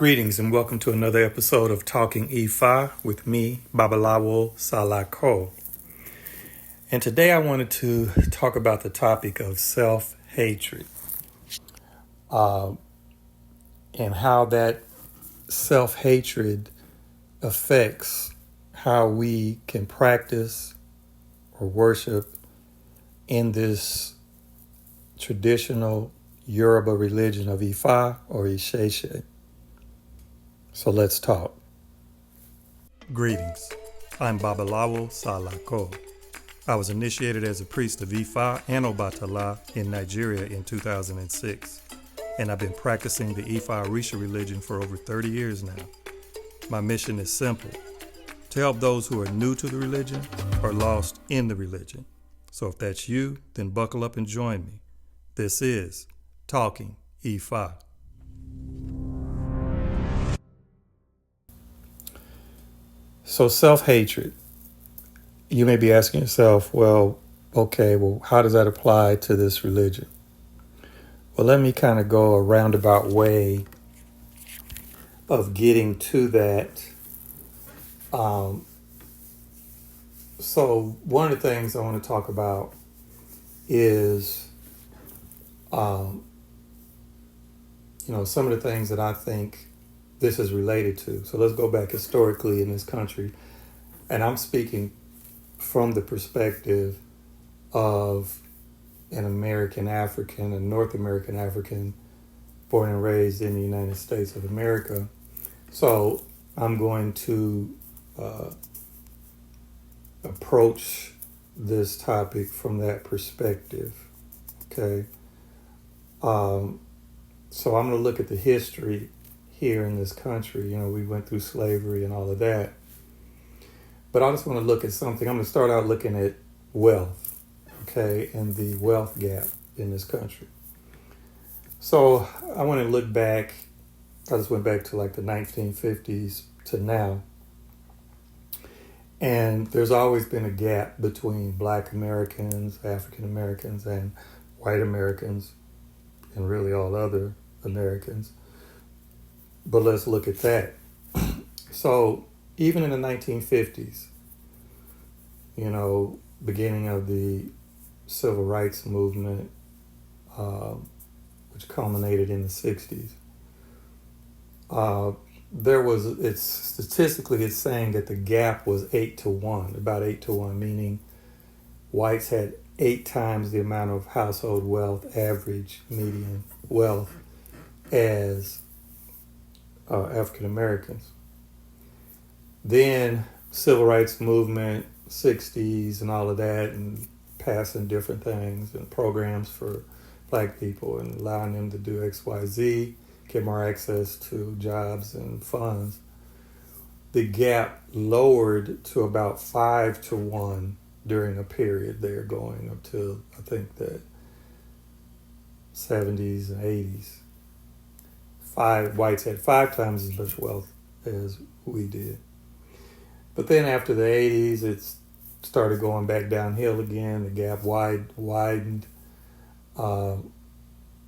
Greetings and welcome to another episode of TalkingIfa with me, Babalawo Salako. And today I wanted to talk about the topic of self-hatred and how that self-hatred affects how we can practice or worship in this traditional Yoruba religion of IFÁ or ISESE. So let's talk. Greetings. I'm Babalawo Salako. I was initiated as a priest of Ifa and Obatala in Nigeria in 2006, and I've been practicing the Ifa Orisha religion for over 30 years now. My mission is simple: to help those who are new to the religion or lost in the religion. So if that's you, then buckle up and join me. This is Talking Ifa. So self-hatred, you may be asking yourself, how does that apply to this religion? Well, let me kind of go a roundabout way of getting to that. So one of the things I want to talk about is, some of the things that I think this is related to. So let's go back historically in this country. And I'm speaking from the perspective of an American African, a North American African, born and raised in the United States of America. So I'm going to approach this topic from that perspective. Okay. So I'm going to look at the history here in this country. We went through slavery and all of that. But I just want to look at something. I'm going to start out looking at wealth, okay, and the wealth gap in this country. So I want to look back. I just went back to like the 1950s to now. And there's always been a gap between Black Americans, African Americans, and white Americans, and really all other Americans. But let's look at that. So even in the 1950s, beginning of the civil rights movement, which culminated in the 60s, it's saying that the gap was 8-1, about 8-1, meaning whites had 8 times the amount of household wealth, average median wealth, as African Americans. Then civil rights movement, 60s and all of that, and passing different things and programs for Black people and allowing them to do XYZ, get more access to jobs and funds. The gap lowered to about 5-1 during a period there going up to, I think, the 70s and 80s. Whites had 5 times as much wealth as we did. But then after the 80s, it started going back downhill again. The gap widened.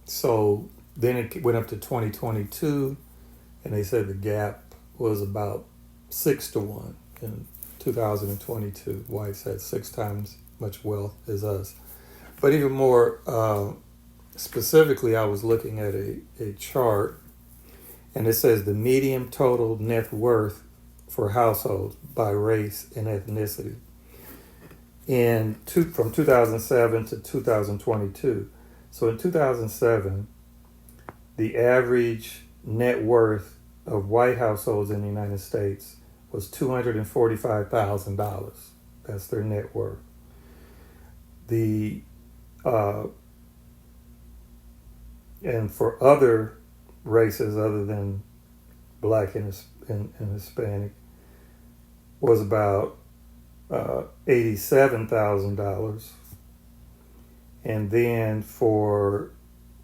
So then it went up to 2022, and they said the gap was about 6-1 in 2022. Whites had 6 times much wealth as us. But even more specifically, I was looking at a chart, and it says the median total net worth for households by race and ethnicity from 2007 to 2022. So in 2007, the average net worth of white households in the United States was $245,000. That's their net worth. And for other races other than Black and Hispanic was about $87,000. And then for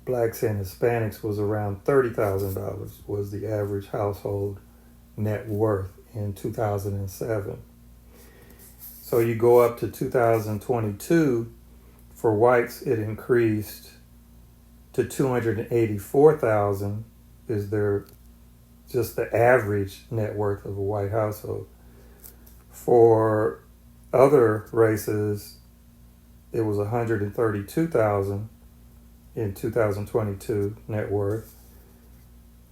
Blacks and Hispanics was around $30,000 was the average household net worth in 2007. So you go up to 2022, for whites it increased to $284,000 is their just the average net worth of a white household. For other races, it was 132,000 in 2022 net worth.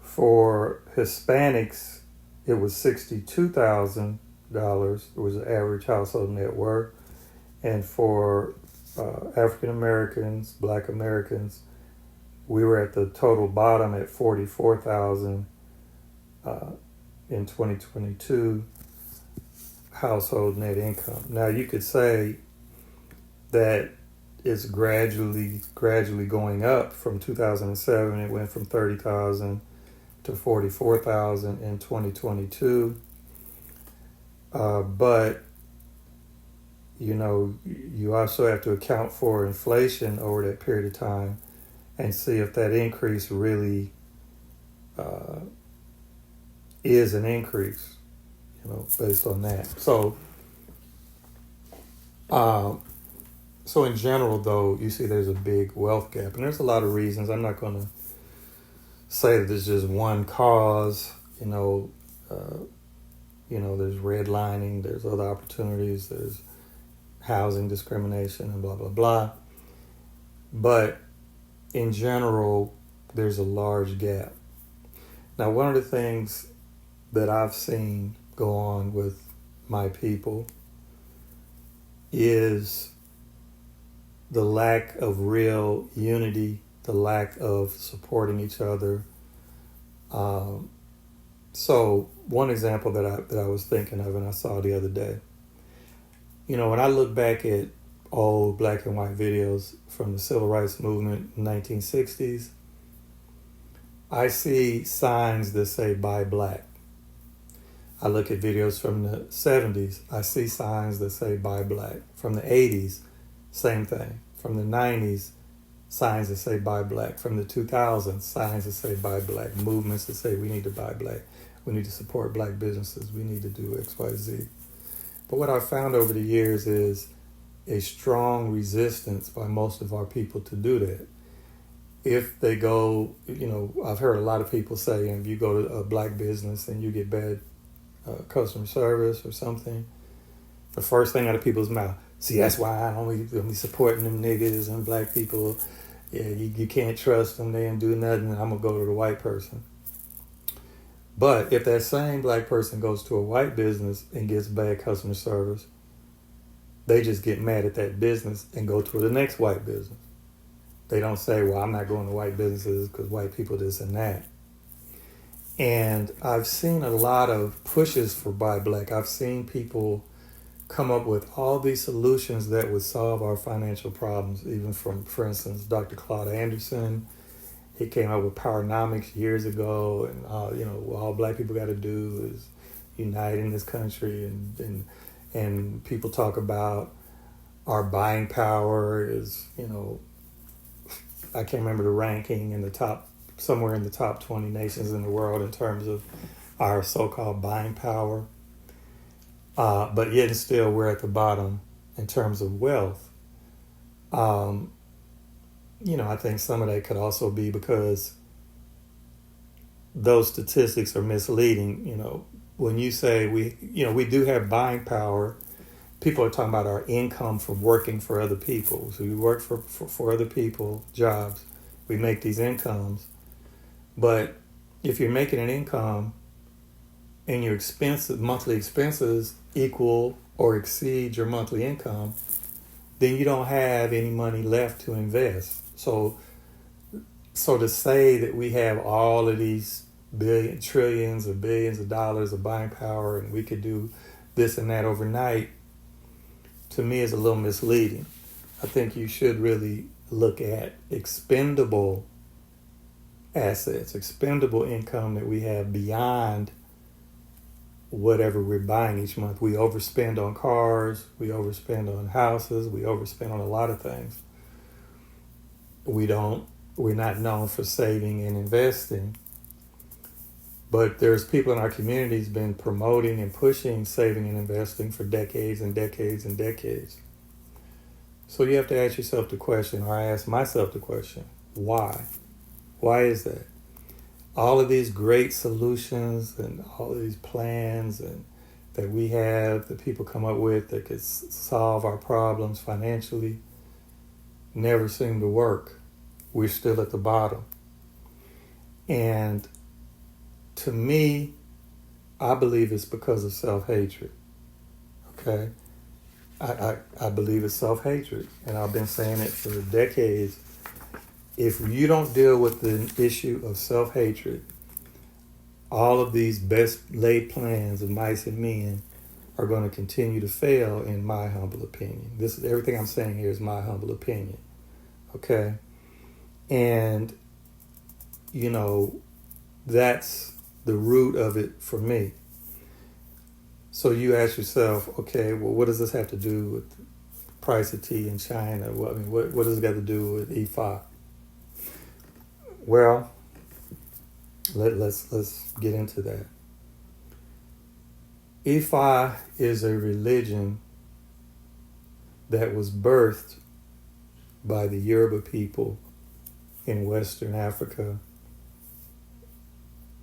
For Hispanics, it was $62,000. It was the average household net worth. And for African Americans, Black Americans, we were at the total bottom at 44,000 in 2022 household net income. Now you could say that it's gradually going up. From 2007, it went from 30,000 to 44,000 in 2022. But you know, you also have to account for inflation over that period of time and see if that increase really is an increase, you know, based on that. So in general, though, you see there's a big wealth gap, and there's a lot of reasons. I'm not going to say that there's just one cause. There's redlining, there's other opportunities, there's housing discrimination, and blah blah blah. But in general, there's a large gap. Now, one of the things that I've seen go on with my people is the lack of real unity, the lack of supporting each other. So one example that I was thinking of and I saw the other day, you know, when I look back at old black and white videos from the civil rights movement in the 1960s, I see signs that say "Buy Black." I look at videos from the 70s, I see signs that say "Buy Black." From the 80s, same thing. From the 90s, signs that say "Buy Black." From the 2000s, signs that say "Buy Black." Movements that say we need to buy black. We need to support black businesses. We need to do X, Y, Z. But what I've found over the years is a strong resistance by most of our people to do that. If they go, you know, I've heard a lot of people say, if you go to a black business and you get bad customer service or something, the first thing out of people's mouth, see, that's why I don't be supporting them niggas and black people. Yeah, you can't trust them. They ain't do nothing. I'm going to go to the white person. But if that same black person goes to a white business and gets bad customer service, they just get mad at that business and go to the next white business. They don't say, well, I'm not going to white businesses because white people this and that. And I've seen a lot of pushes for Buy Black. I've seen people come up with all these solutions that would solve our financial problems, even from, for instance, Dr. Claude Anderson. He came up with Powernomics years ago, and all black people got to do is unite in this country, and people talk about our buying power is, I can't remember the ranking in the top, somewhere in the top 20 nations in the world in terms of our so-called buying power. But yet still we're at the bottom in terms of wealth. I think some of that could also be because those statistics are misleading. When you say we do have buying power, people are talking about our income from working for other people. So we work for other people, jobs, we make these incomes. But if you're making an income and your monthly expenses equal or exceed your monthly income, then you don't have any money left to invest. So to say that we have all of these trillions or billions of dollars of buying power and we could do this and that overnight, to me is a little misleading. I think you should really look at expendable assets, expendable income that we have beyond whatever we're buying each month. We overspend on cars, we overspend on houses, we overspend on a lot of things. We're not known for saving and investing, but there's people in our communities been promoting and pushing saving and investing for decades and decades and decades. So you have to ask yourself the question, or I ask myself the question, why? Why is that? all of these great solutions and all of these plans and that we have, that people come up with that could solve our problems financially, never seem to work. We're still at the bottom. And to me, I believe it's because of self-hatred. Okay? I believe it's self-hatred. And I've been saying it for decades. If you don't deal with the issue of self-hatred, all of these best laid plans of mice and men are going to continue to fail, in my humble opinion. This is everything I'm saying here is my humble opinion. Okay? And, you know, that's the root of it for me. So you ask yourself, okay, well, what does this have to do with the price of tea in China? Well, I mean, what does it got to do with IFÁ? Well, let's get into that. IFÁ is a religion that was birthed by the Yoruba people in Western Africa,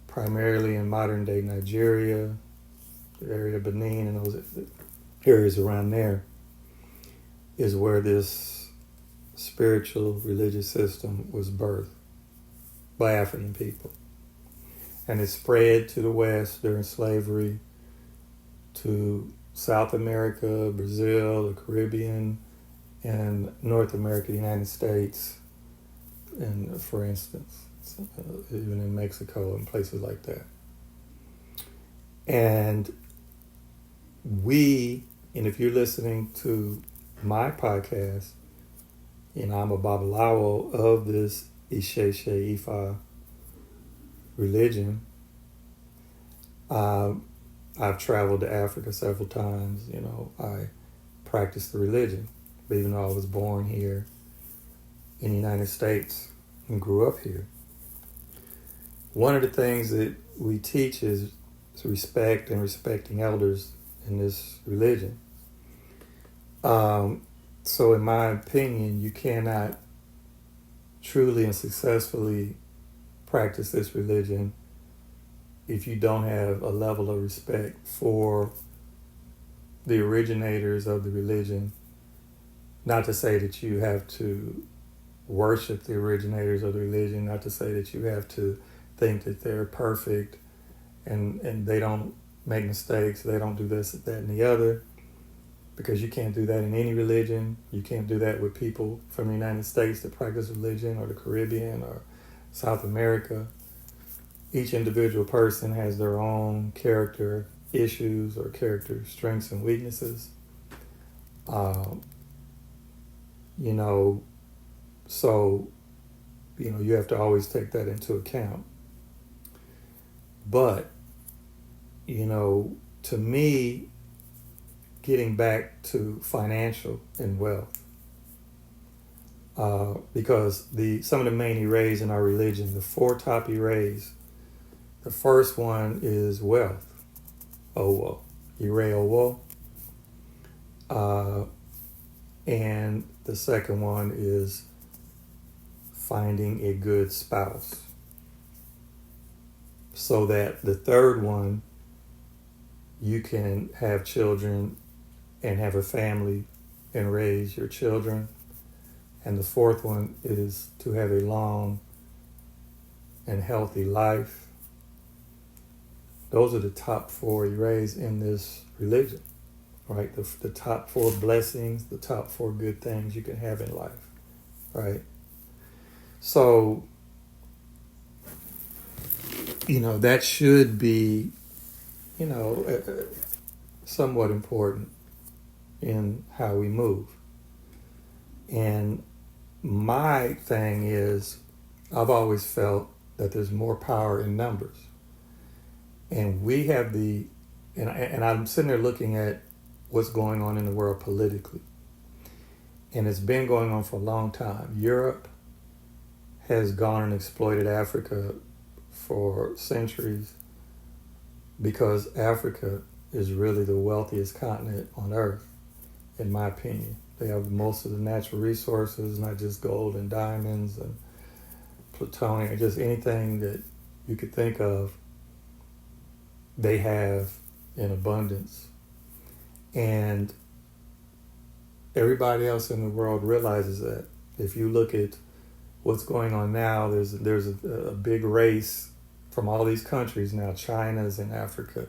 primarily in modern-day Nigeria, the area of Benin, and those areas around there, is where this spiritual religious system was birthed by African people. And it spread to the West during slavery, to South America, Brazil, the Caribbean, and North America, the United States, and for instance, even in Mexico and places like that. And if you're listening to my podcast, I'm a Babalawo of this ISESE IFÁ religion. I've traveled to Africa several times. I practice the religion, but even though I was born here in the United States and grew up here, one of the things that we teach is respect and respecting elders in this religion. So in my opinion, you cannot truly and successfully practice this religion if you don't have a level of respect for the originators of the religion. Not to say that you have to worship the originators of the religion, not to say that you have to think that they're perfect and they don't make mistakes, they don't do this, that, and the other, because you can't do that in any religion. You can't do that with people from the United States that practice religion, or the Caribbean, or South America. Each individual person has their own character issues or character strengths and weaknesses. So, you have to always take that into account. But, to me, getting back to financial and wealth, because some of the main Ires in our religion, the 4 top Ires, the first one is wealth, Owo, Ire Owo, and the second one is finding a good spouse, so that the third one, you can have children and have a family and raise your children. And the fourth one is to have a long and healthy life. Those are the top 4 Ires in this religion, right? The top 4 blessings, the top 4 good things you can have in life, right? So, that should be, somewhat important in how we move. And my thing is, I've always felt that there's more power in numbers. And we have and I'm sitting there looking at what's going on in the world politically. And it's been going on for a long time. Europe has gone and exploited Africa for centuries, because Africa is really the wealthiest continent on earth, in my opinion. They have most of the natural resources, not just gold and diamonds and plutonium, just anything that you could think of, they have in abundance. And everybody else in the world realizes that. If you look at what's going on now, there's a big race from all these countries now. China's in Africa,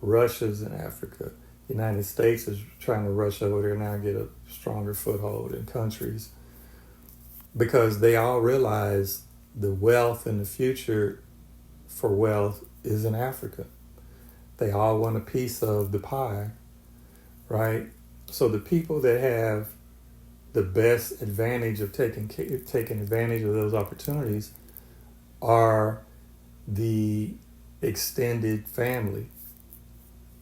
Russia's in Africa. The United States is trying to rush over there now and get a stronger foothold in countries, because they all realize the wealth and the future for wealth is in Africa. They all want a piece of the pie, right? So the people that have the best advantage of taking advantage of those opportunities are the extended family,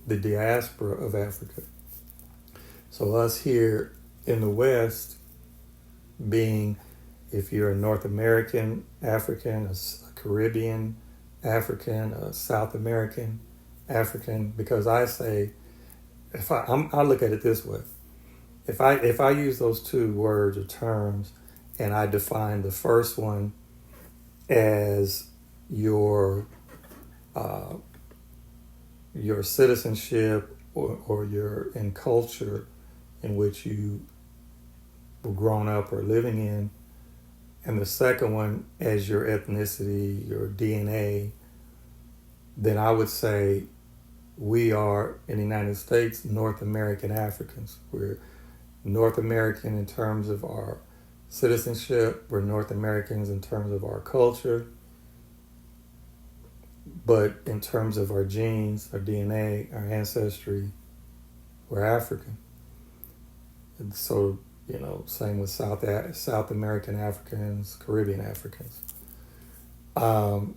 the diaspora of Africa. So us here in the West, being, if you're a North American African, a Caribbean African, a South American African, because I say, I look at it this way. If I use those two words or terms, and I define the first one as your citizenship or your in culture in which you were grown up or living in, and the second one as your ethnicity, your DNA, then I would say we are, in the United States, North American Africans. We're North American in terms of our citizenship. We're North Americans in terms of our culture. But in terms of our genes, our DNA, our ancestry, we're African. And so, same with South American Africans, Caribbean Africans. The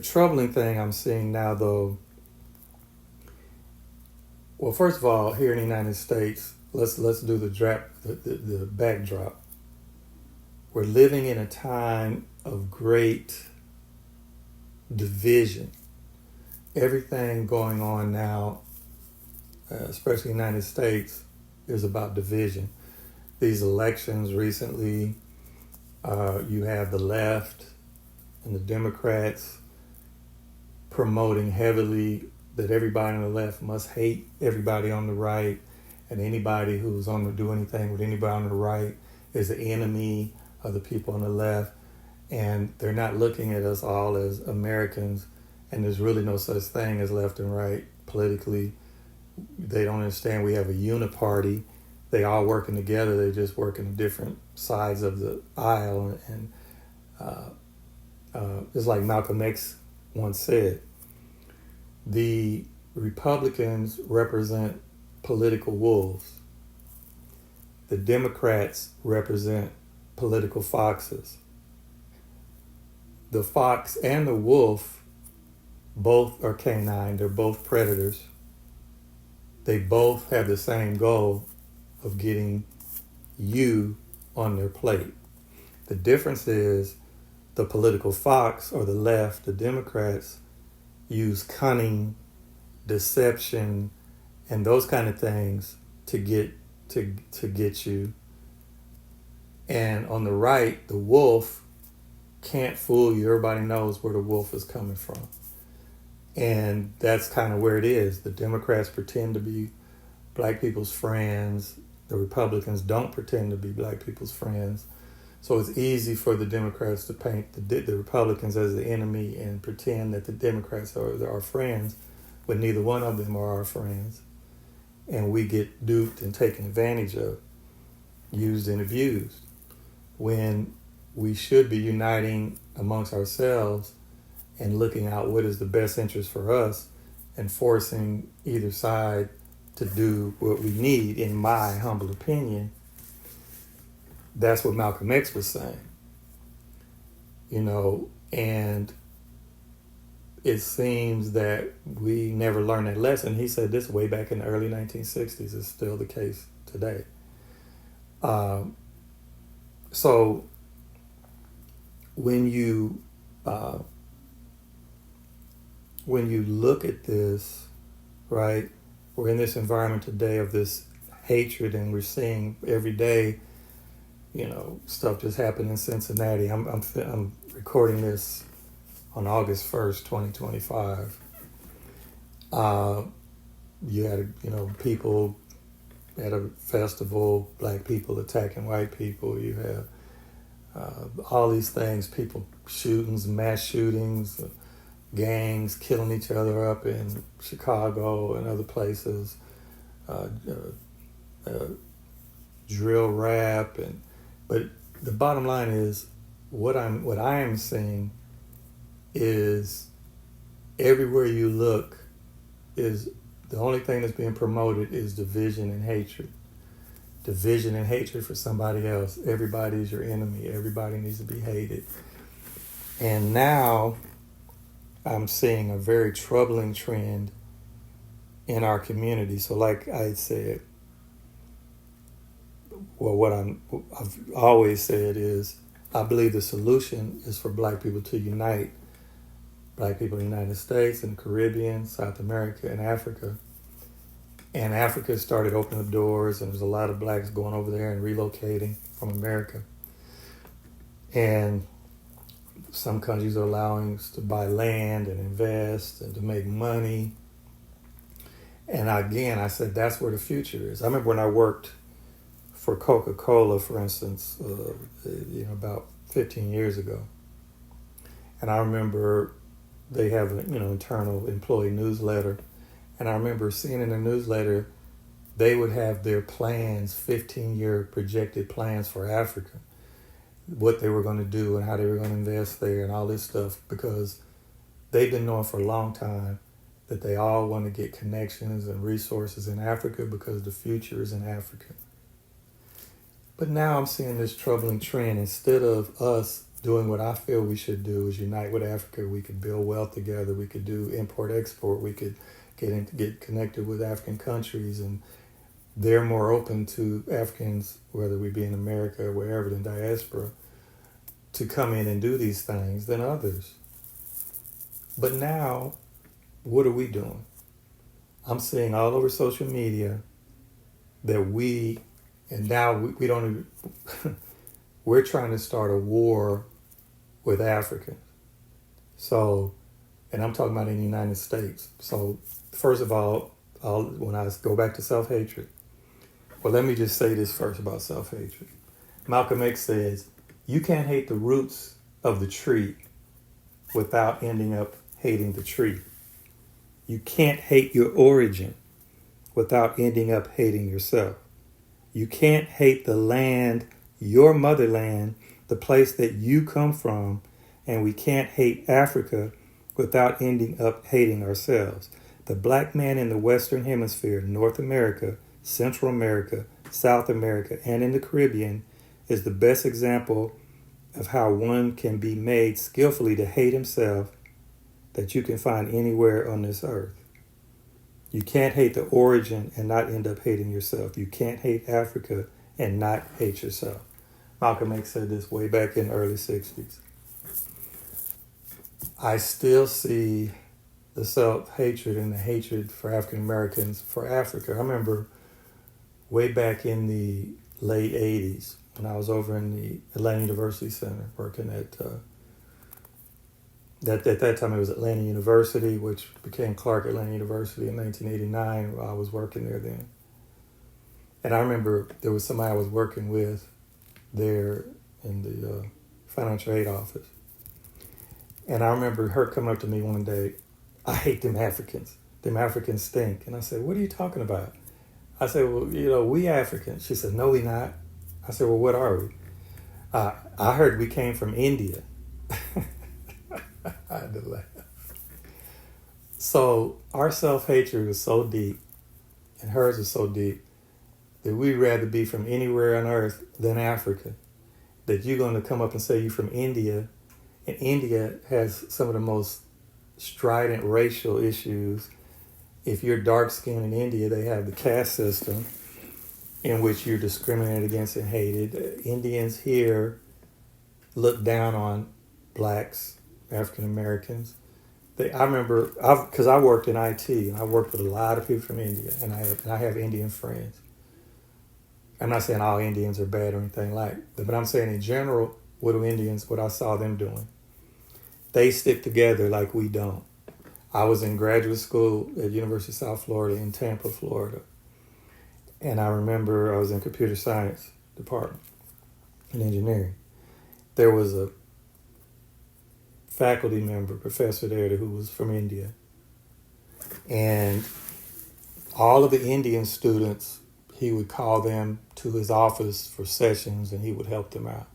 troubling thing I'm seeing now, though, well, first of all, here in the United States, let's do the backdrop. We're living in a time of great division. Everything going on now, especially in the United States, is about division. These elections recently, you have the left and the Democrats promoting heavily that everybody on the left must hate everybody on the right, and anybody who's on to do anything with anybody on the right is the enemy of the people on the left. And they're not looking at us all as Americans, and there's really no such thing as left and right politically. They don't understand we have a uniparty. They all working together. They just work in different sides of the aisle. And it's like Malcolm X once said, the Republicans represent political wolves. The Democrats represent political foxes. The fox and the wolf both are canine. They're both predators. They both have the same goal of getting you on their plate. The difference is the political fox, or the left, the Democrats, use cunning, deception, and those kind of things to get you. And on the right, the wolf can't fool you. Everybody knows where the wolf is coming from. And that's kind of where it is. The Democrats pretend to be black people's friends. The Republicans don't pretend to be black people's friends. So it's easy for the Democrats to paint the Republicans as the enemy and pretend that the Democrats are our friends, but neither one of them are our friends. And we get duped and taken advantage of, used and abused, when we should be uniting amongst ourselves and looking out what is the best interest for us and forcing either side to do what we need, in my humble opinion. That's what Malcolm X was saying. And it seems that we never learned that lesson. He said this way back in the early 1960s. It's still the case today. So when you look at this, right, we're in this environment today of this hatred, and we're seeing every day, stuff just happened in Cincinnati. I'm recording this on August 1st, 2025. You had, people at a festival, black people attacking white people. You have all these things, people shootings, mass shootings, gangs killing each other up in Chicago and other places, drill rap, but the bottom line is what I am seeing is everywhere you look is the only thing that's being promoted is division and hatred. Division and hatred for somebody else. Everybody's your enemy. Everybody needs to be hated. And now I'm seeing a very troubling trend in our community. So like I said, well, what I've always said is I believe the solution is for black people to unite. Black people in the United States and the Caribbean, South America, and Africa. And Africa started opening the doors, and there's a lot of blacks going over there and relocating from America. And some countries are allowing us to buy land and invest and to make money. And again, I said that's where the future is. I remember when I worked for Coca-Cola, for instance, about 15 years ago. And I remember they have an internal employee newsletter. And I remember seeing in the newsletter, they would have their plans, 15-year projected plans for Africa, what they were going to do and how they were going to invest there and all this stuff, because they've been knowing for a long time that they all want to get connections and resources in Africa because the future is in Africa. But now I'm seeing this troubling trend. Instead of us doing what I feel we should do is unite with Africa, we could build wealth together, we could do import-export, we could get connected with African countries, and they're more open to Africans, whether we be in America or wherever, in diaspora, to come in and do these things than others. But now, what are we doing? I'm seeing all over social media that we don't even, we're trying to start a war with Africans. So, and I'm talking about in the United States. So, first of all, when I go back to self-hatred, well, let me just say this first about self-hatred. Malcolm X says, you can't hate the roots of the tree without ending up hating the tree. You can't hate your origin without ending up hating yourself. You can't hate the land, your motherland, the place that you come from, and we can't hate Africa without ending up hating ourselves. The black man in the Western Hemisphere, North America, Central America, South America, and in the Caribbean is the best example of how one can be made skillfully to hate himself that you can find anywhere on this earth. You can't hate the origin and not end up hating yourself. You can't hate Africa and not hate yourself. Malcolm X said this way back in the early 60s. I still see the self-hatred and the hatred for African Americans for Africa. I remember way back in the late 80s when I was over in the Atlanta University Center working at that time it was Atlanta University, which became Clark Atlanta University in 1989. I was working there then. And I remember there was somebody I was working with there in the financial aid office. And I remember her coming up to me one day, I hate them Africans. Them Africans stink. And I said, what are you talking about? I said, well, we Africans. She said, no, we not. I said, well, what are we? I heard we came from India. I had to laugh. So our self-hatred was so deep, and hers was so deep, that we'd rather be from anywhere on earth than Africa. That you're going to come up and say you're from India, and India has some of the most strident racial issues. If you're dark-skinned in India, they have the caste system in which you're discriminated against and hated. Indians here look down on blacks, African Americans. I remember, because I worked in IT, and I worked with a lot of people from India, and I have Indian friends. I'm not saying all Indians are bad or anything like that, but I'm saying in general, what I saw them doing. they stick together like we don't. I was in graduate school at University of South Florida in Tampa, Florida. And I remember I was in computer science department and engineering. There was a faculty member, professor there who was from India. And all of the Indian students, he would call them to his office for sessions and he would help them out.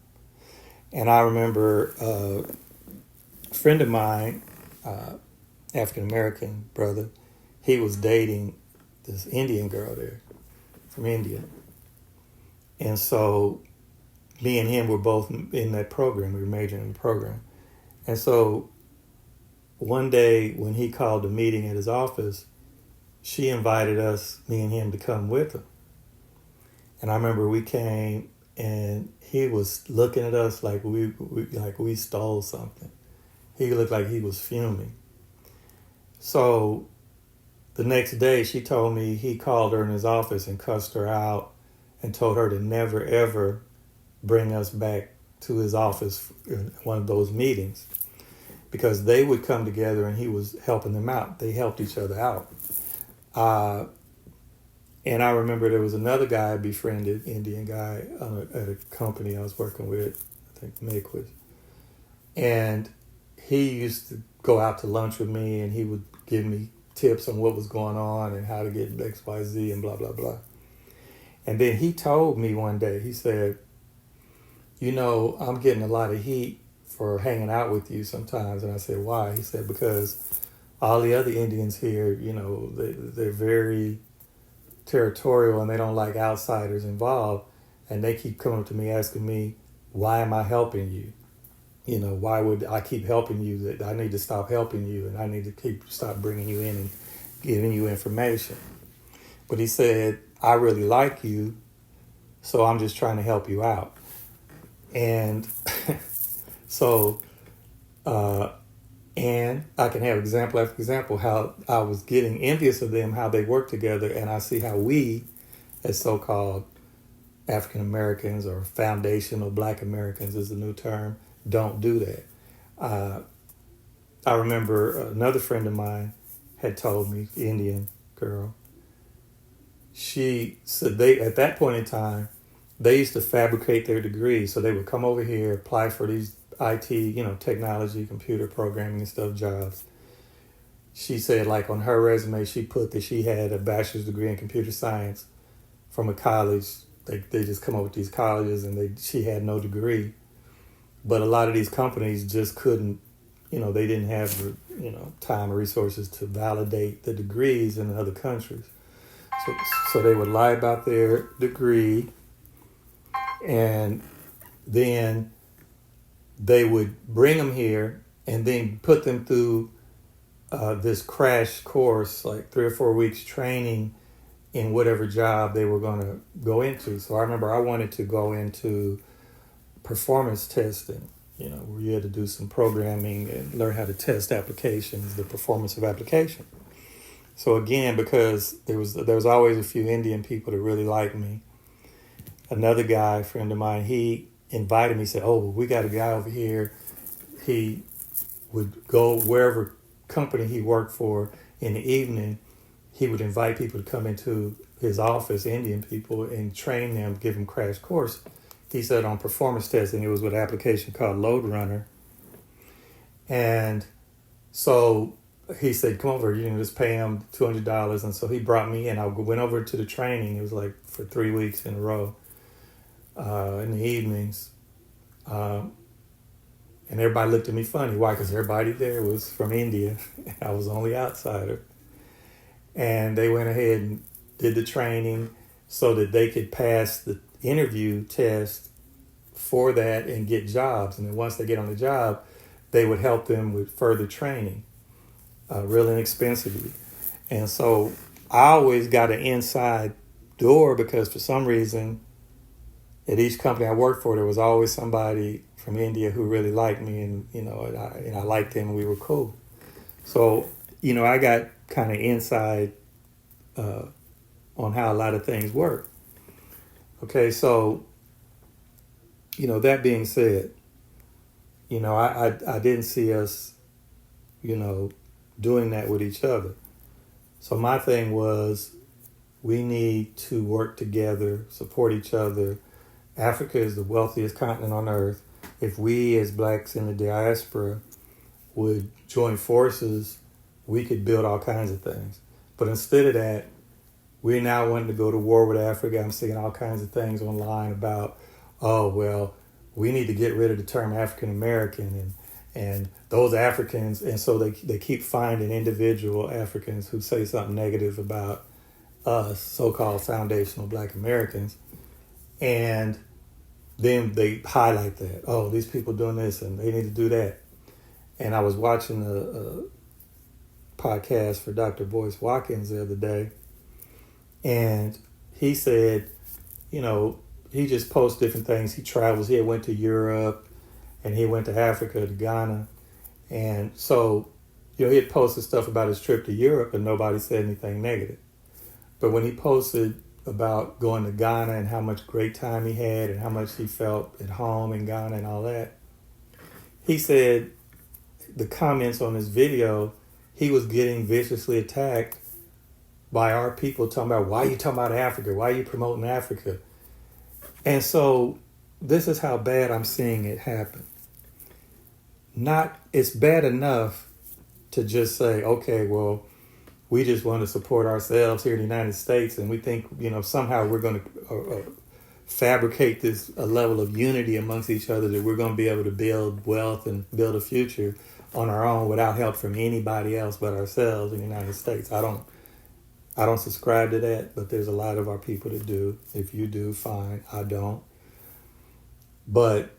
And I remember a friend of mine, African-American brother, he was dating this Indian girl there from India. And so me and him were both in that program. We were majoring in the program. And so one day when he called a meeting at his office, she invited us, me and him, to come with him. And I remember we came and he was looking at us like we stole something. He looked like he was fuming. So the next day she told me he called her in his office and cussed her out and told her to never, ever bring us back to his office in one of those meetings, because they would come together and he was helping them out. They helped each other out. And I remember there was another guy I befriended, Indian guy, at a company I was working with, I think Makewood. And he used to go out to lunch with me and he would give me tips on what was going on and how to get XYZ and blah, blah, blah. And then he told me one day, he said, you know, I'm getting a lot of heat for hanging out with you sometimes. And I said, why? He said, because all the other Indians here, you know, they're very territorial and they don't like outsiders involved. And they keep coming up to me asking me, why am I helping you? You know, why would I keep helping you? That I need to stop helping you and I need to stop bringing you in and giving you information. But he said, I really like you, so I'm just trying to help you out. And so, and I can have example after example how I was getting envious of them, how they work together, and I see how we, as so-called African Americans or foundational Black Americans is the new term, don't do that. I remember another friend of mine had told me, the Indian girl, she said they, at that point in time, they used to fabricate their degrees. So they would come over here, apply for these IT, you know, technology, computer programming and stuff jobs. She said, like on her resume, she put that she had a bachelor's degree in computer science from a college. They just come up with these colleges and she had no degree. But a lot of these companies just couldn't, you know, they didn't have, you know, time or resources to validate the degrees in other countries. So they would lie about their degree, and then they would bring them here and then put them through this crash course, like 3 or 4 weeks training in whatever job they were going to go into. So I remember I wanted to go into performance testing, you know, where you had to do some programming and learn how to test applications, the performance of application. So again, because there was always a few Indian people that really liked me. Another guy, friend of mine, he invited me, said, oh, we got a guy over here. He would go wherever company he worked for in the evening. He would invite people to come into his office, Indian people, and train them, give them crash course. He said on performance testing, it was with an application called Load Runner. And so he said, come over, you can just pay him $200. And so he brought me in. I went over to the training. It was like for 3 weeks in a row in the evenings. And everybody looked at me funny. Why? Because everybody there was from India. I was the only outsider. And they went ahead and did the training so that they could pass the interview test for that and get jobs. And then once they get on the job, they would help them with further training. Real inexpensively. And so I always got an inside door because for some reason at each company I worked for, there was always somebody from India who really liked me, and you know, and I liked them and we were cool. So, you know, I got kind of inside on how a lot of things work. Okay, so, you know, that being said, I didn't see us, doing that with each other. So my thing was, we need to work together, support each other. Africa is the wealthiest continent on earth. If we as blacks in the diaspora would join forces, we could build all kinds of things. But instead of that, we're now wanting to go to war with Africa. I'm seeing all kinds of things online about, oh, well, we need to get rid of the term African American and those Africans. And so they keep finding individual Africans who say something negative about us, so-called foundational Black Americans. And then they highlight that, oh, these people doing this and they need to do that. And I was watching a podcast for Dr. Boyce Watkins the other day, and he said, he just posts different things. He travels. He went to Europe, and he went to Africa, to Ghana. And so, he had posted stuff about his trip to Europe, and nobody said anything negative. But when he posted about going to Ghana and how much great time he had and how much he felt at home in Ghana and all that, he said the comments on this video, he was getting viciously attacked by our people talking about, why are you talking about Africa? Why are you promoting Africa? And so this is how bad I'm seeing it happen. It's bad enough to just say, okay, well, we just want to support ourselves here in the United States, and we think, somehow we're going to fabricate a level of unity amongst each other that we're going to be able to build wealth and build a future on our own without help from anybody else but ourselves in the United States. I don't subscribe to that, but there's a lot of our people that do. If you do, fine. I don't. But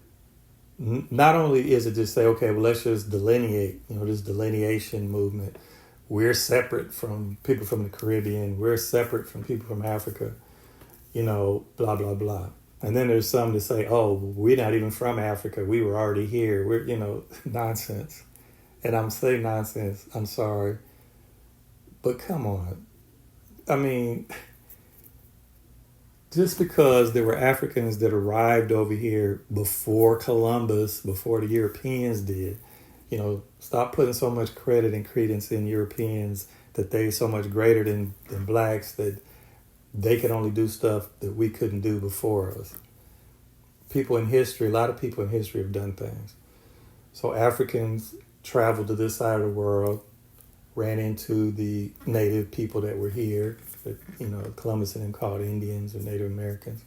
not only is it just say, okay, well, let's just delineate, this delineation movement. We're separate from people from the Caribbean. We're separate from people from Africa, blah, blah, blah. And then there's some that say, oh, we're not even from Africa. We were already here. We're, nonsense. And I'm saying nonsense. I'm sorry. But come on. I mean, just because there were Africans that arrived over here before Columbus, before the Europeans did, stop putting so much credit and credence in Europeans that they're so much greater than blacks, that they can only do stuff that we couldn't do before us. A lot of people in history have done things. So Africans traveled to this side of the world, ran into the native people that were here, that, Columbus and them called Indians or Native Americans.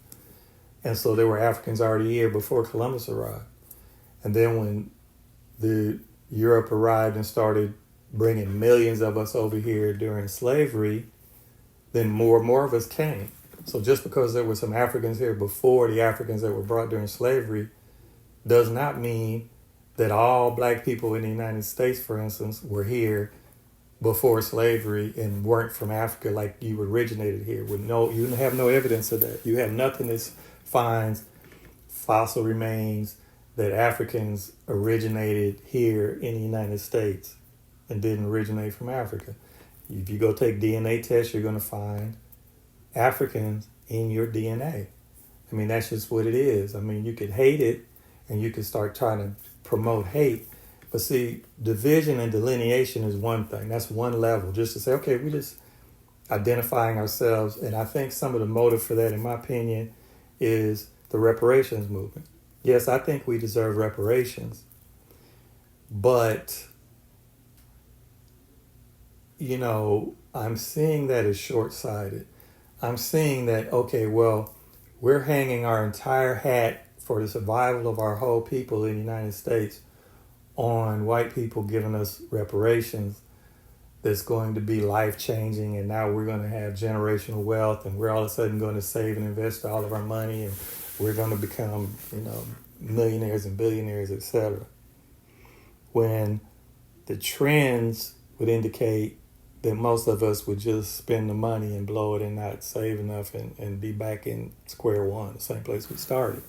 And so there were Africans already here before Columbus arrived. And then when Europe arrived and started bringing millions of us over here during slavery, then more and more of us came. So just because there were some Africans here before the Africans that were brought during slavery does not mean that all black people in the United States, for instance, were here before slavery and weren't from Africa like you originated here. You have no evidence of that. You have nothing that finds fossil remains that Africans originated here in the United States and didn't originate from Africa. If you go take DNA tests, you're going to find Africans in your DNA. I mean, that's just what it is. I mean, you could hate it and you could start trying to promote hate. But see, division and delineation is one thing. That's one level. Just to say, okay, we're just identifying ourselves. And I think some of the motive for that, in my opinion, is the reparations movement. Yes, I think we deserve reparations. But, I'm seeing that as short-sighted. I'm seeing that, okay, well, we're hanging our entire hat for the survival of our whole people in the United States on white people giving us reparations that's going to be life-changing, and now we're going to have generational wealth, and we're all of a sudden going to save and invest all of our money, and we're going to become, millionaires and billionaires, etc. When the trends would indicate that most of us would just spend the money and blow it and not save enough and be back in square one, the same place we started.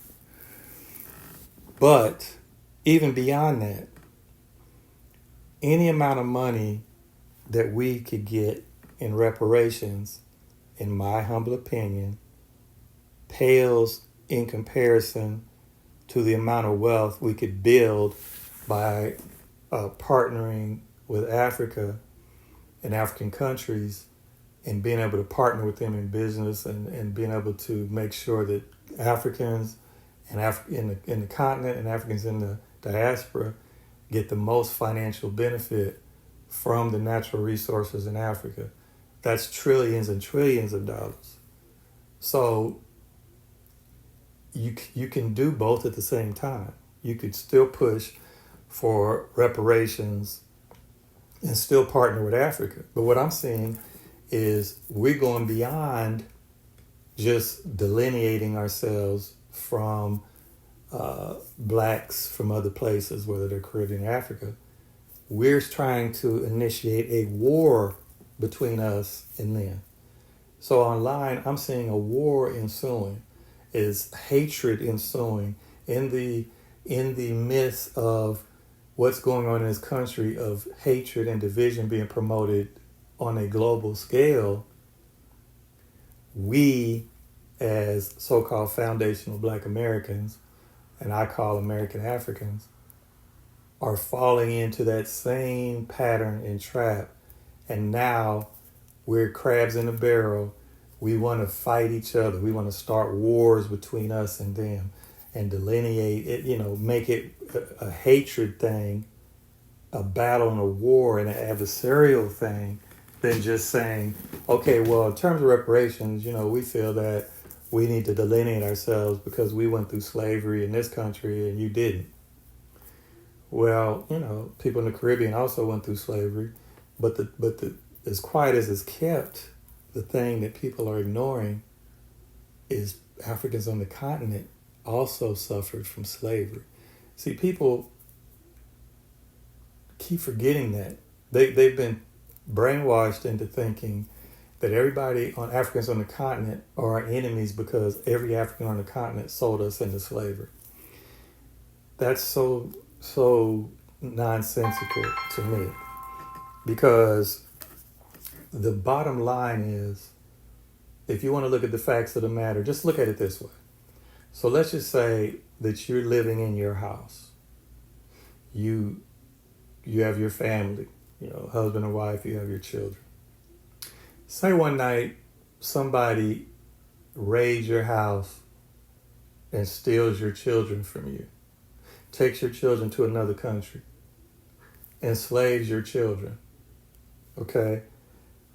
But even beyond that, any amount of money that we could get in reparations, in my humble opinion, pales in comparison to the amount of wealth we could build by partnering with Africa and African countries and being able to partner with them in business and being able to make sure that Africans and in the continent and Africans in the diaspora get the most financial benefit from the natural resources in Africa. That's trillions and trillions of dollars. So you can do both at the same time. You could still push for reparations and still partner with Africa. But what I'm seeing is we're going beyond just delineating ourselves from blacks from other places, whether they're Caribbean or Africa. We're trying to initiate a war between us and them. So online, I'm seeing a war ensuing, is hatred ensuing in the midst of what's going on in this country, of hatred and division being promoted on a global scale. We, as so-called foundational Black Americans, and I call American Africans, are falling into that same pattern and trap. And now we're crabs in a barrel. We want to fight each other. We want to start wars between us and them and delineate it, make it a hatred thing, a battle and a war and an adversarial thing, than just saying, okay, well, in terms of reparations, we feel that we need to delineate ourselves because we went through slavery in this country and you didn't. Well, people in the Caribbean also went through slavery, but the as quiet as it's kept, the thing that people are ignoring is Africans on the continent also suffered from slavery. See, people keep forgetting that. They've been brainwashed into thinking that Africans on the continent are our enemies because every African on the continent sold us into slavery. That's so nonsensical to me, because the bottom line is, if you want to look at the facts of the matter, just look at it this way. So let's just say that you're living in your house. You have your family, husband and wife, you have your children. Say one night somebody raids your house and steals your children from you, takes your children to another country, enslaves your children. Okay?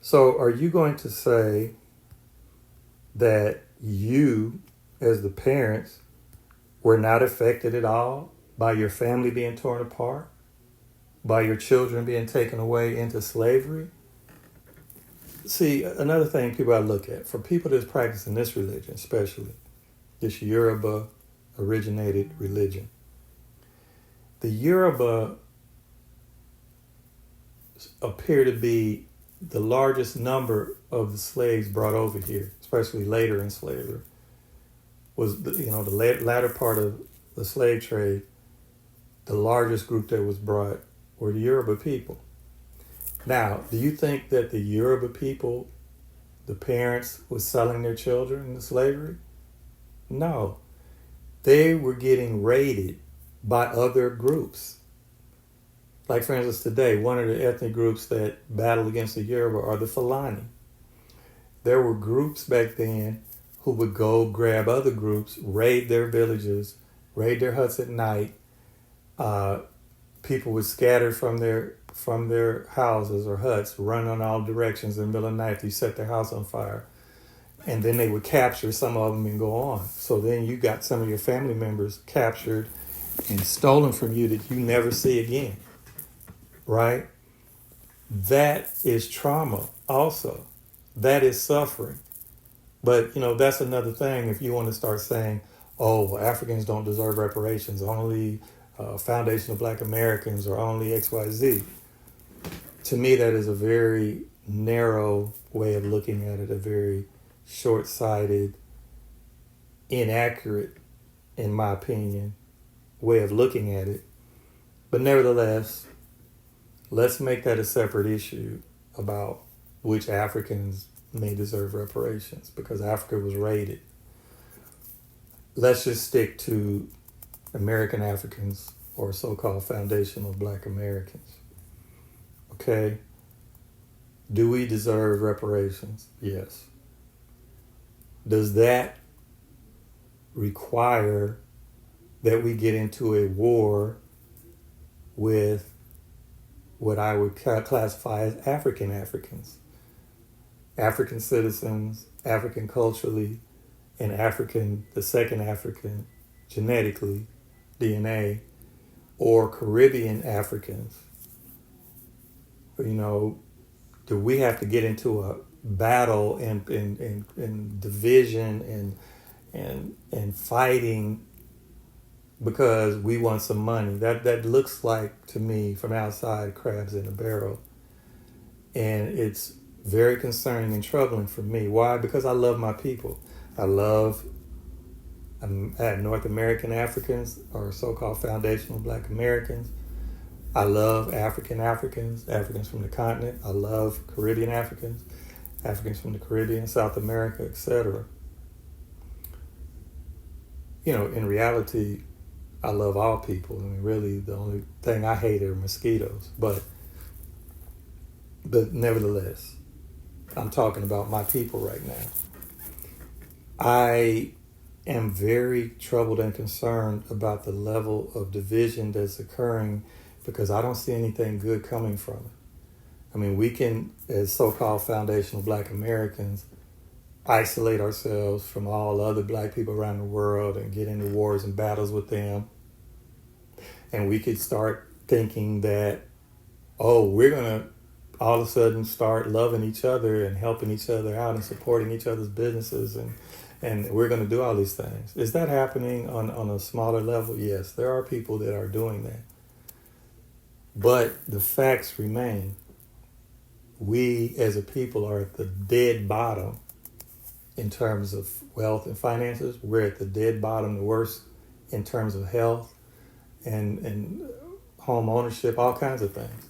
So are you going to say that you, as the parents, were not affected at all by your family being torn apart, by your children being taken away into slavery? See, another thing people gotta look at, for people that's practicing this religion, especially this Yoruba originated religion, the Yoruba appear to be the largest number of the slaves brought over here, especially later in slavery, was the latter part of the slave trade. The largest group that was brought were the Yoruba people. Now, do you think that the Yoruba people, the parents, was selling their children into slavery? No. They were getting raided by other groups. Like, for instance, today, one of the ethnic groups that battle against the Yoruba are the Fulani. There were groups back then who would go grab other groups, raid their villages, raid their huts at night. People would scatter from their houses or huts, run in all directions in the middle of the night. They set their house on fire. And then they would capture some of them and go on. So then you got some of your family members captured and stolen from you that you never see again. Right? That is trauma also. That is suffering. But, that's another thing. If you want to start saying, well, Africans don't deserve reparations, only foundation of Black Americans, or only XYZ. To me, that is a very narrow way of looking at it, a very short-sighted, inaccurate, in my opinion, way of looking at it. But nevertheless, let's make that a separate issue about which Africans may deserve reparations, because Africa was raided. Let's just stick to American Africans or so-called foundational Black Americans. Okay? Do we deserve reparations? Yes. Does that require that we get into a war with what I would classify as African citizens, African culturally, and the second African genetically, DNA, or Caribbean Africans? Do we have to get into a battle and division and fighting because we want some money? That looks like, to me, from outside, crabs in a barrel. And it's very concerning and troubling for me. Why? Because I love my people. I had North American Africans, or so-called foundational Black Americans. I love Africans from the continent. I love Caribbean Africans from the Caribbean, South America, etc. In reality, I love all people. I mean, really, the only thing I hate are mosquitoes. But nevertheless, I'm talking about my people right now. I am very troubled and concerned about the level of division that's occurring, because I don't see anything good coming from it. I mean, we can, as so-called foundational Black Americans, isolate ourselves from all other Black people around the world and get into wars and battles with them. And we could start thinking that, we're going to all of a sudden start loving each other and helping each other out and supporting each other's businesses, and we're going to do all these things. Is that happening on a smaller level? Yes, there are people that are doing that. But the facts remain. We as a people are at the dead bottom in terms of wealth and finances. We're at the dead bottom, the worst in terms of health and home ownership, all kinds of things.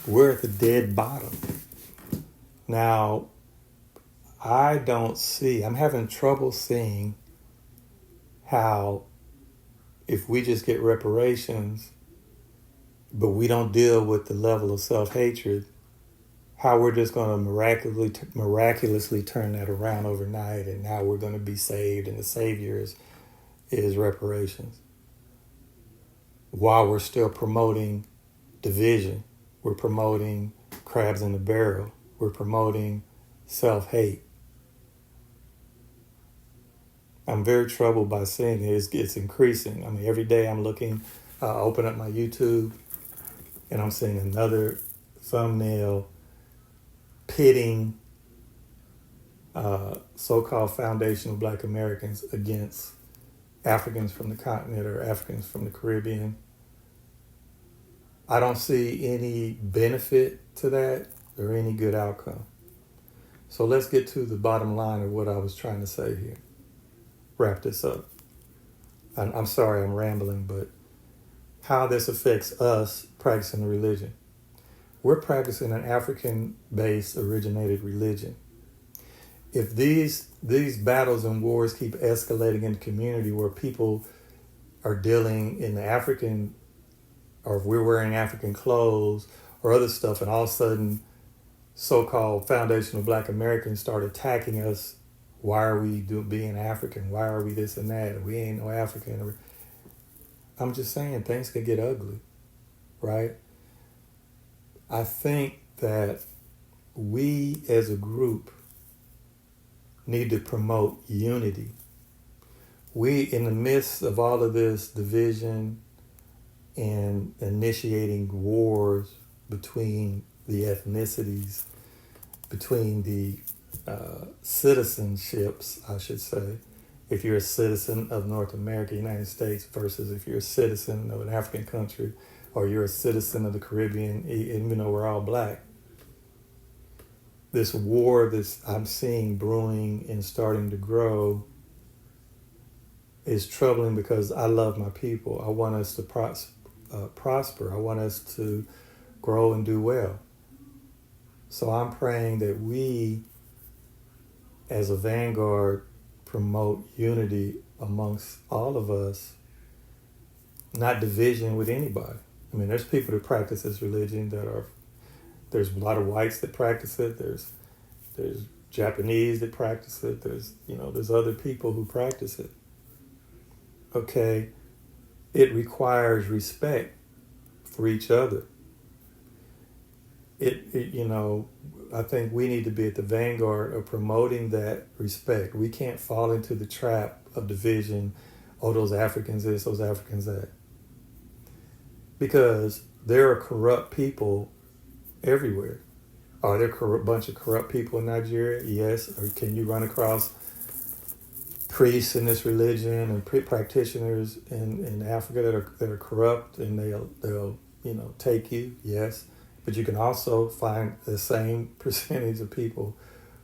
We're at the dead bottom. Now, I'm having trouble seeing how, if we just get reparations, but we don't deal with the level of self-hatred, how we're just going to miraculously turn that around overnight, and now we're going to be saved, and the Savior is reparations. While we're still promoting division, we're promoting crabs in the barrel, we're promoting self-hate. I'm very troubled by seeing it. It's increasing. I mean, every day I'm looking, open up my YouTube, and I'm seeing another thumbnail pitting so-called foundational Black Americans against Africans from the continent or Africans from the Caribbean. I don't see any benefit to that or any good outcome. So let's get to the bottom line of what I was trying to say here. Wrap this up. I'm sorry I'm rambling, but how this affects us practicing the religion. We're practicing an African-based originated religion. If these battles and wars keep escalating in the community where people are dealing in the African, or if we're wearing African clothes or other stuff, and all of a sudden so-called foundational Black Americans start attacking us, why are we being African? Why are we this and that? We ain't no African. I'm just saying, things can get ugly, right? I think that we as a group need to promote unity. We, in the midst of all of this division and initiating wars between the ethnicities, between the citizenships, I should say, if you're a citizen of North America, United States, versus if you're a citizen of an African country, or you're a citizen of the Caribbean, even though we're all Black. This war that I'm seeing brewing and starting to grow is troubling, because I love my people. I want us to prosper. I want us to grow and do well. So I'm praying that we, as a vanguard, promote unity amongst all of us not division with anybody. I mean, there's people that practice this religion there's a lot of whites that practice it. There's Japanese that practice it. There's other people who practice it. Okay, it requires respect for each other. I think we need to be at the vanguard of promoting that respect. We can't fall into the trap of division. Oh, those Africans this, those Africans that. Because there are corrupt people everywhere. Are there a bunch of corrupt people in Nigeria? Yes. Or can you run across priests in this religion and practitioners in Africa that are corrupt and they'll take you? Yes. But you can also find the same percentage of people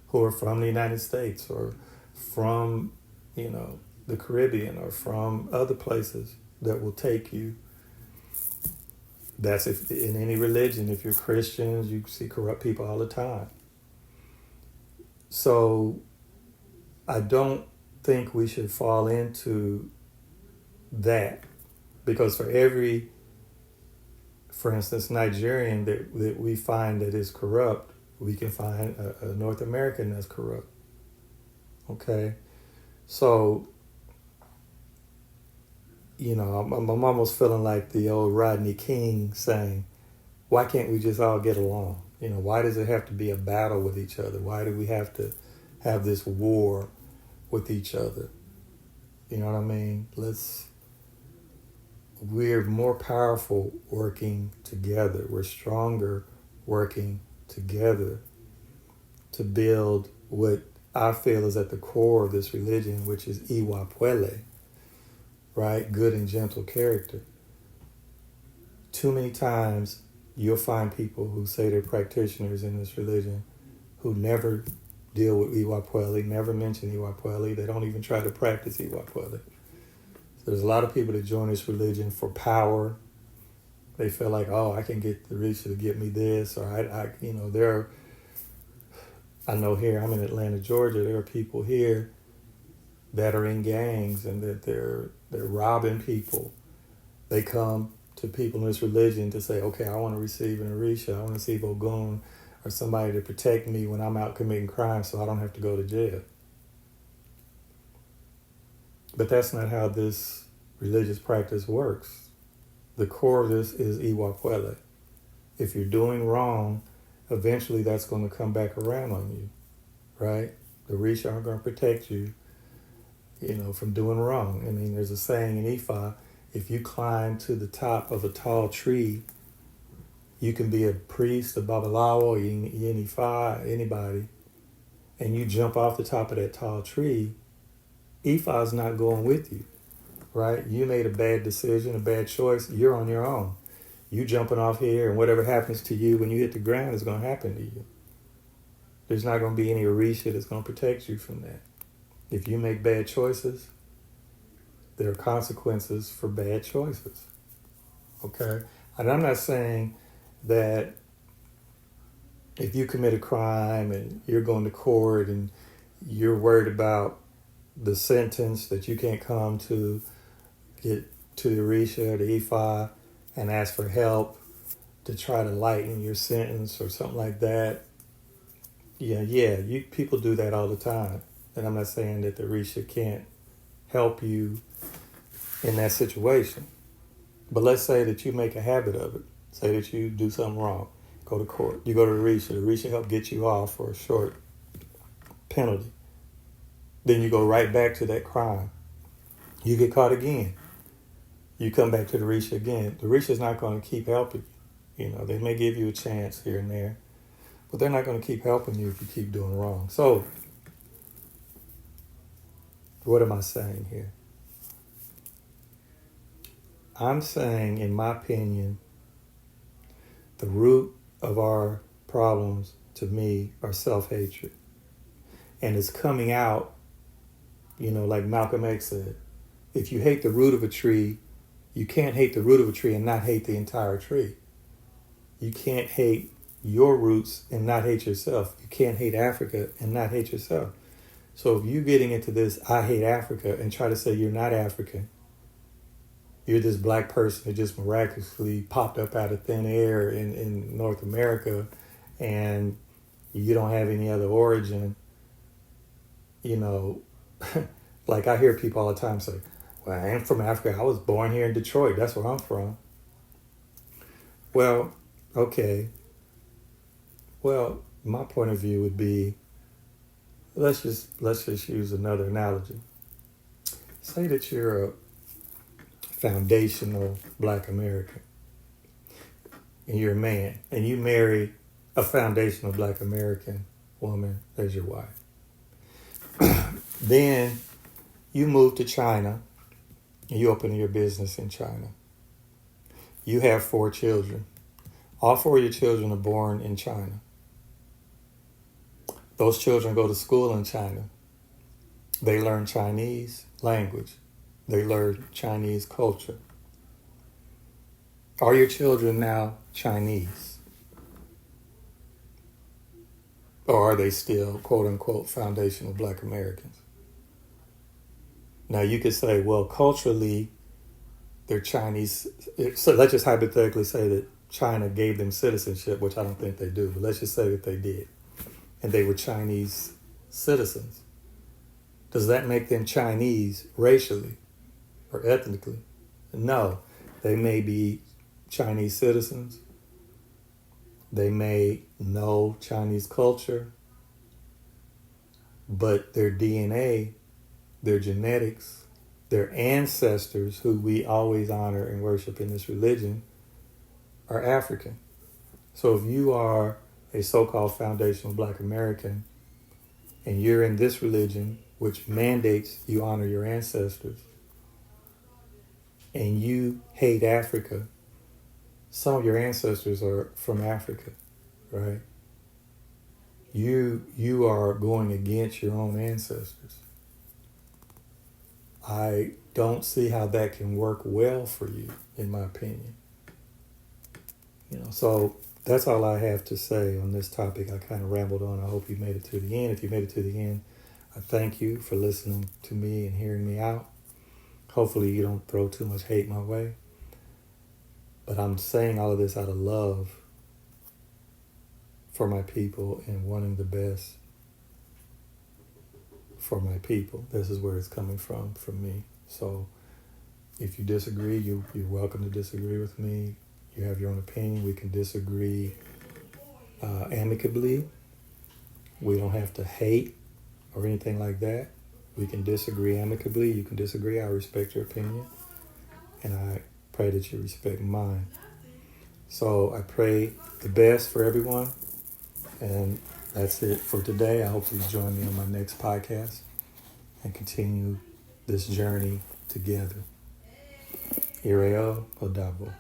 who are from the United States or from, the Caribbean or from other places that will take you. That's if in any religion. If you're Christians, you see corrupt people all the time. So I don't think we should fall into that, because for instance, Nigerian that we find that is corrupt, we can find a North American that's corrupt. Okay? So, I'm almost feeling like the old Rodney King saying, why can't we just all get along? Why does it have to be a battle with each other? Why do we have to have this war with each other? You know what I mean? We're more powerful working together. We're stronger working together to build what I feel is at the core of this religion, which is Iwa Puele, right? Good and gentle character. Too many times you'll find people who say they're practitioners in this religion who never deal with Iwa Puele, never mention Iwa Puele. They don't even try to practice Iwa Puele. There's a lot of people that join this religion for power. They feel like, I can get the Risha to get me this, or I know here, I'm in Atlanta, Georgia, there are people here that are in gangs and that they're robbing people. They come to people in this religion to say, okay, I want to receive an Orisha, I want to receive Ogun, or somebody to protect me when I'm out committing crimes so I don't have to go to jail. But that's not how this religious practice works. The core of this is Iwa Puele. If you're doing wrong, eventually that's going to come back around on you, right? The Risha aren't going to protect you, from doing wrong. I mean, there's a saying in Ifa, if you climb to the top of a tall tree, you can be a priest, a babalawo, Ifa, anybody, and you jump off the top of that tall tree, Ifa is not going with you, right? You made a bad decision, a bad choice. You're on your own. You jumping off here, and whatever happens to you when you hit the ground is going to happen to you. There's not going to be any Orisha that's going to protect you from that. If you make bad choices, there are consequences for bad choices. Okay? And I'm not saying that if you commit a crime and you're going to court and you're worried about the sentence, that you can't come to get to the Orisha, the Ifa, and ask for help to try to lighten your sentence or something like that. People do that all the time. And I'm not saying that the Orisha can't help you in that situation. But let's say that you make a habit of it. Say that you do something wrong. Go to court. You go to the Orisha. The Orisha help get you off for a short penalty. Then you go right back to that crime. You get caught again. You come back to the Orisha again. The Orisha is not going to keep helping you. They may give you a chance here and there, but they're not going to keep helping you if you keep doing wrong. So, what am I saying here? I'm saying, in my opinion, the root of our problems, to me, are self-hatred. And it's coming out, like Malcolm X said, if you hate the root of a tree, you can't hate the root of a tree and not hate the entire tree. You can't hate your roots and not hate yourself. You can't hate Africa and not hate yourself. So if you're getting into this, I hate Africa, and try to say you're not African, you're this black person that just miraculously popped up out of thin air in North America, and you don't have any other origin, you know, like I hear people all the time say, well, I am from Africa. I was born here in Detroit. That's where I'm from. Well, okay. Well, my point of view would be, let's just use another analogy. Say that you're a foundational black American, and you're a man, and you marry a foundational black American woman as your wife. Then you move to China, and you open your business in China. You have 4 children. All 4 of your children are born in China. Those children go to school in China. They learn Chinese language. They learn Chinese culture. Are your children now Chinese? Or are they still, quote unquote, foundational black Americans? Now you could say, well, culturally, they're Chinese. So let's just hypothetically say that China gave them citizenship, which I don't think they do, but let's just say that they did. And they were Chinese citizens. Does that make them Chinese racially or ethnically? No. They may be Chinese citizens. They may know Chinese culture, but their DNA, their genetics, their ancestors, who we always honor and worship in this religion, are African. So if you are a so-called foundational black American and you're in this religion, which mandates you honor your ancestors, and you hate Africa, some of your ancestors are from Africa, right? You are going against your own ancestors. I don't see how that can work well for you, in my opinion. So that's all I have to say on this topic. I kind of rambled on. I hope you made it to the end. If you made it to the end, I thank you for listening to me and hearing me out. Hopefully you don't throw too much hate my way. But I'm saying all of this out of love for my people and wanting the best for my people. This is where it's coming from me. So if you disagree, you're welcome to disagree with me. You have your own opinion. We can disagree amicably. We don't have to hate or anything like that. We can disagree amicably. You can disagree. I respect your opinion. And I pray that you respect mine. So I pray the best for everyone. And that's it for today. I hope you join me on my next podcast and continue this journey together. Ireo Odabo.